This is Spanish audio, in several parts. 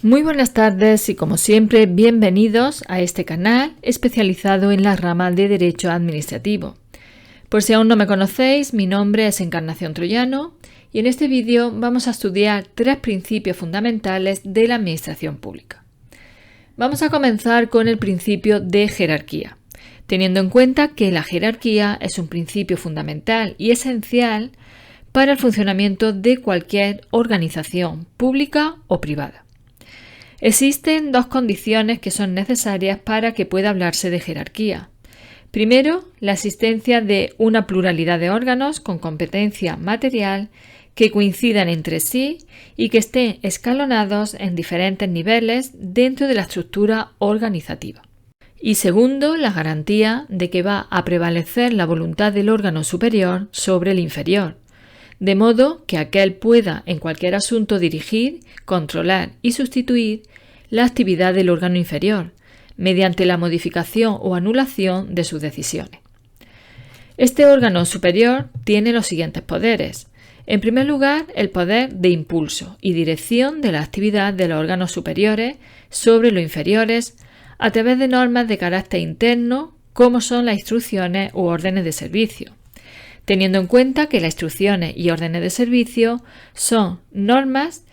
Muy buenas tardes y como siempre bienvenidos a este canal especializado en la rama de Derecho Administrativo. Por si aún no me conocéis, mi nombre es Encarnación Troyano y en este vídeo vamos a estudiar 3 principios fundamentales de la Administración Pública. Vamos a comenzar con el principio de jerarquía, teniendo en cuenta que la jerarquía es un principio fundamental y esencial para el funcionamiento de cualquier organización pública o privada. Existen 2 condiciones que son necesarias para que pueda hablarse de jerarquía. Primero, la existencia de una pluralidad de órganos con competencia material que coincidan entre sí y que estén escalonados en diferentes niveles dentro de la estructura organizativa. Y segundo, la garantía de que va a prevalecer la voluntad del órgano superior sobre el inferior, de modo que aquel pueda en cualquier asunto dirigir, controlar y sustituir la actividad del órgano inferior, mediante la modificación o anulación de sus decisiones. Este órgano superior tiene los siguientes poderes. En primer lugar, el poder de impulso y dirección de la actividad de los órganos superiores sobre los inferiores a través de normas de carácter interno, como son las instrucciones u órdenes de servicio, teniendo en cuenta que las instrucciones y órdenes de servicio son normas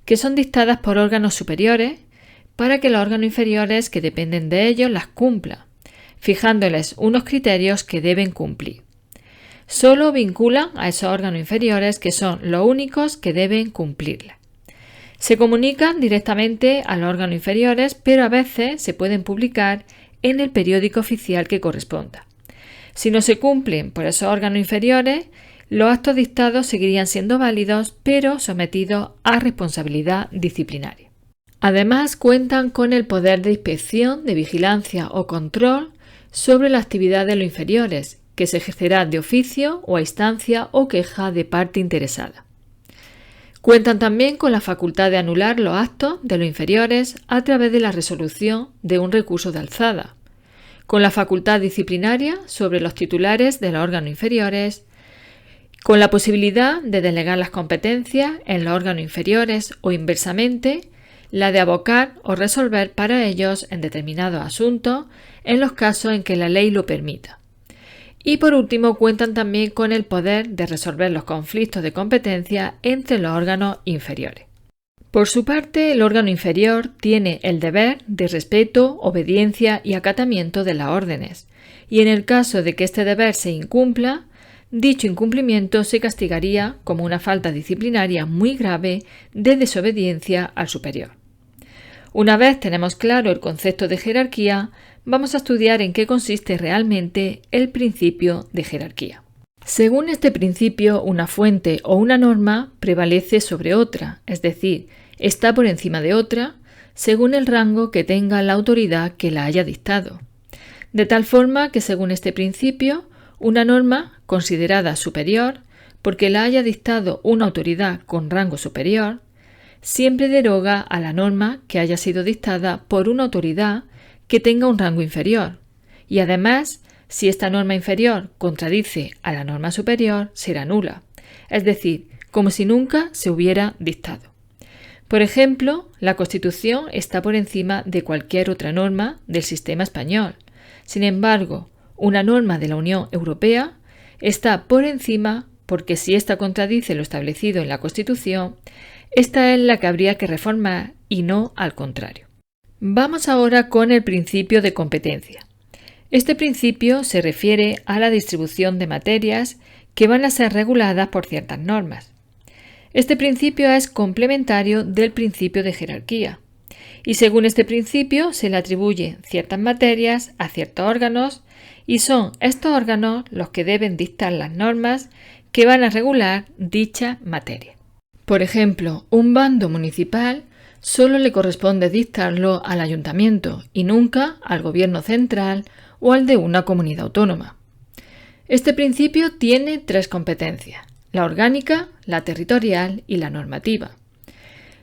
que son dictadas por órganos superiores para que los órganos inferiores que dependen de ellos las cumplan, fijándoles unos criterios que deben cumplir. Solo vinculan a esos órganos inferiores que son los únicos que deben cumplirlas. Se comunican directamente a los órganos inferiores, pero a veces se pueden publicar en el periódico oficial que corresponda. Si no se cumplen por esos órganos inferiores, los actos dictados seguirían siendo válidos, pero sometidos a responsabilidad disciplinaria. Además, cuentan con el poder de inspección, de vigilancia o control sobre la actividad de los inferiores, que se ejercerá de oficio o a instancia o queja de parte interesada. Cuentan también con la facultad de anular los actos de los inferiores a través de la resolución de un recurso de alzada, con la facultad disciplinaria sobre los titulares de los órganos inferiores, con la posibilidad de delegar las competencias en los órganos inferiores o inversamente, la de abocar o resolver para ellos en determinados asuntos en los casos en que la ley lo permita. Y por último, cuentan también con el poder de resolver los conflictos de competencia entre los órganos inferiores. Por su parte, el órgano inferior tiene el deber de respeto, obediencia y acatamiento de las órdenes, y en el caso de que este deber se incumpla, dicho incumplimiento se castigaría como una falta disciplinaria muy grave de desobediencia al superior. Una vez tenemos claro el concepto de jerarquía, vamos a estudiar en qué consiste realmente el principio de jerarquía. Según este principio, una fuente o una norma prevalece sobre otra, es decir, está por encima de otra, según el rango que tenga la autoridad que la haya dictado. De tal forma que, según este principio, una norma considerada superior, porque la haya dictado una autoridad con rango superior, siempre deroga a la norma que haya sido dictada por una autoridad que tenga un rango inferior, y además, si esta norma inferior contradice a la norma superior, será nula, es decir, como si nunca se hubiera dictado. Por ejemplo, la Constitución está por encima de cualquier otra norma del sistema español. Sin embargo, una norma de la Unión Europea está por encima porque si ésta contradice lo establecido en la Constitución, esta es la que habría que reformar y no al contrario. Vamos ahora con el principio de competencia. Este principio se refiere a la distribución de materias que van a ser reguladas por ciertas normas. Este principio es complementario del principio de jerarquía y según este principio se le atribuyen ciertas materias a ciertos órganos y son estos órganos los que deben dictar las normas que van a regular dicha materia. Por ejemplo, un bando municipal solo le corresponde dictarlo al ayuntamiento y nunca al gobierno central o al de una comunidad autónoma. Este principio tiene 3 competencias: la orgánica, la territorial y la normativa.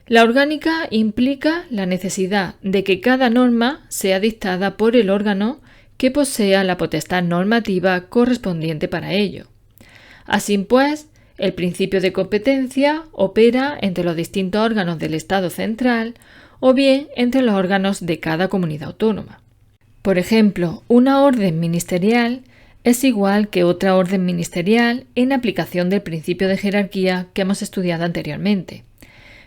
La orgánica implica la necesidad de que cada norma sea dictada por el órgano que posea la potestad normativa correspondiente para ello. Así pues, el principio de competencia opera entre los distintos órganos del Estado central o bien entre los órganos de cada comunidad autónoma. Por ejemplo, una orden ministerial es igual que otra orden ministerial en aplicación del principio de jerarquía que hemos estudiado anteriormente.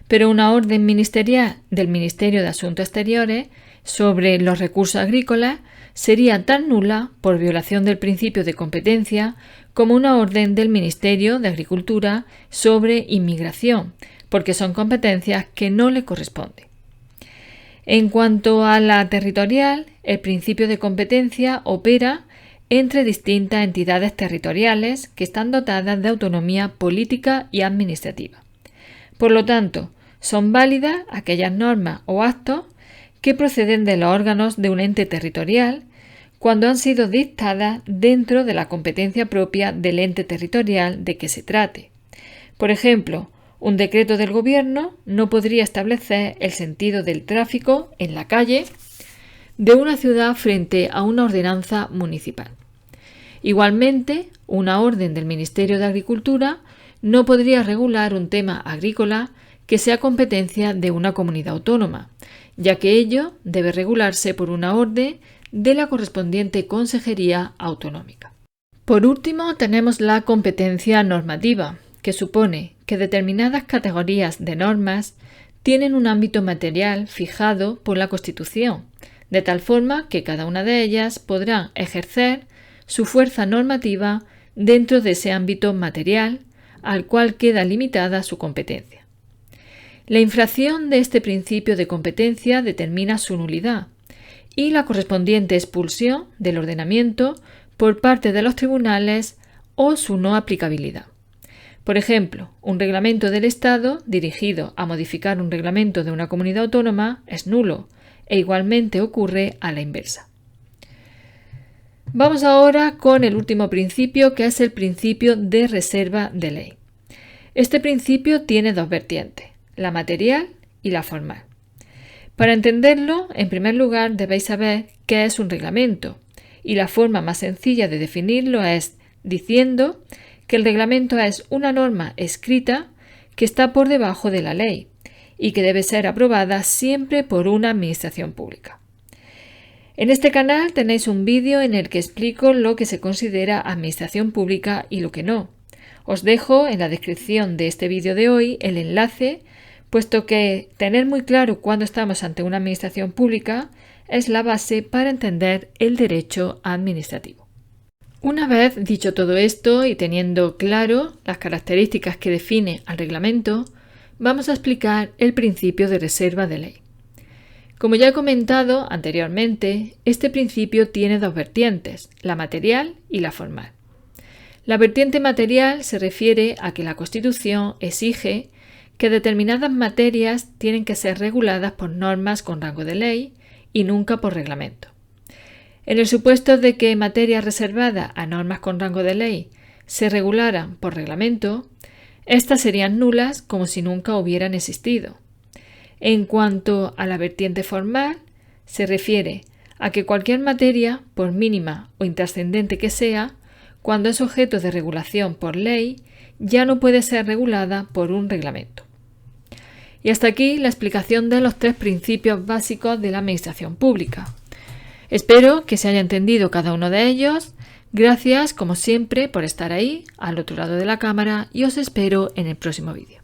Pero una orden ministerial del Ministerio de Asuntos Exteriores sobre los recursos agrícolas sería tan nula por violación del principio de competencia como una orden del Ministerio de Agricultura sobre inmigración, porque son competencias que no le corresponden. En cuanto a la territorial, el principio de competencia opera entre distintas entidades territoriales que están dotadas de autonomía política y administrativa. Por lo tanto, son válidas aquellas normas o actos que proceden de los órganos de un ente territorial cuando han sido dictadas dentro de la competencia propia del ente territorial de que se trate. Por ejemplo, un decreto del gobierno no podría establecer el sentido del tráfico en la calle de una ciudad frente a una ordenanza municipal. Igualmente, una orden del Ministerio de Agricultura no podría regular un tema agrícola que sea competencia de una comunidad autónoma, ya que ello debe regularse por una orden de la correspondiente consejería autonómica. Por último, tenemos la competencia normativa, que supone que determinadas categorías de normas tienen un ámbito material fijado por la Constitución, de tal forma que cada una de ellas podrá ejercer su fuerza normativa dentro de ese ámbito material al cual queda limitada su competencia. La infracción de este principio de competencia determina su nulidad y la correspondiente expulsión del ordenamiento por parte de los tribunales o su no aplicabilidad. Por ejemplo, un reglamento del Estado dirigido a modificar un reglamento de una comunidad autónoma es nulo e igualmente ocurre a la inversa. Vamos ahora con el último principio, que es el principio de reserva de ley. Este principio tiene dos vertientes, la material y la formal. Para entenderlo, en primer lugar debéis saber qué es un reglamento, y la forma más sencilla de definirlo es diciendo que el reglamento es una norma escrita que está por debajo de la ley y que debe ser aprobada siempre por una administración pública. En este canal tenéis un vídeo en el que explico lo que se considera administración pública y lo que no. Os dejo en la descripción de este vídeo de hoy el enlace, puesto que tener muy claro cuándo estamos ante una administración pública es la base para entender el derecho administrativo. Una vez dicho todo esto y teniendo claro las características que define al reglamento, vamos a explicar el principio de reserva de ley. Como ya he comentado anteriormente, este principio tiene dos vertientes, la material y la formal. La vertiente material se refiere a que la Constitución exige que determinadas materias tienen que ser reguladas por normas con rango de ley y nunca por reglamento. En el supuesto de que materias reservadas a normas con rango de ley se regularan por reglamento, estas serían nulas como si nunca hubieran existido. En cuanto a la vertiente formal, se refiere a que cualquier materia, por mínima o intrascendente que sea, cuando es objeto de regulación por ley, ya no puede ser regulada por un reglamento. Y hasta aquí la explicación de los tres principios básicos de la administración pública. Espero que se haya entendido cada uno de ellos. Gracias, como siempre, por estar ahí, al otro lado de la cámara, y os espero en el próximo vídeo.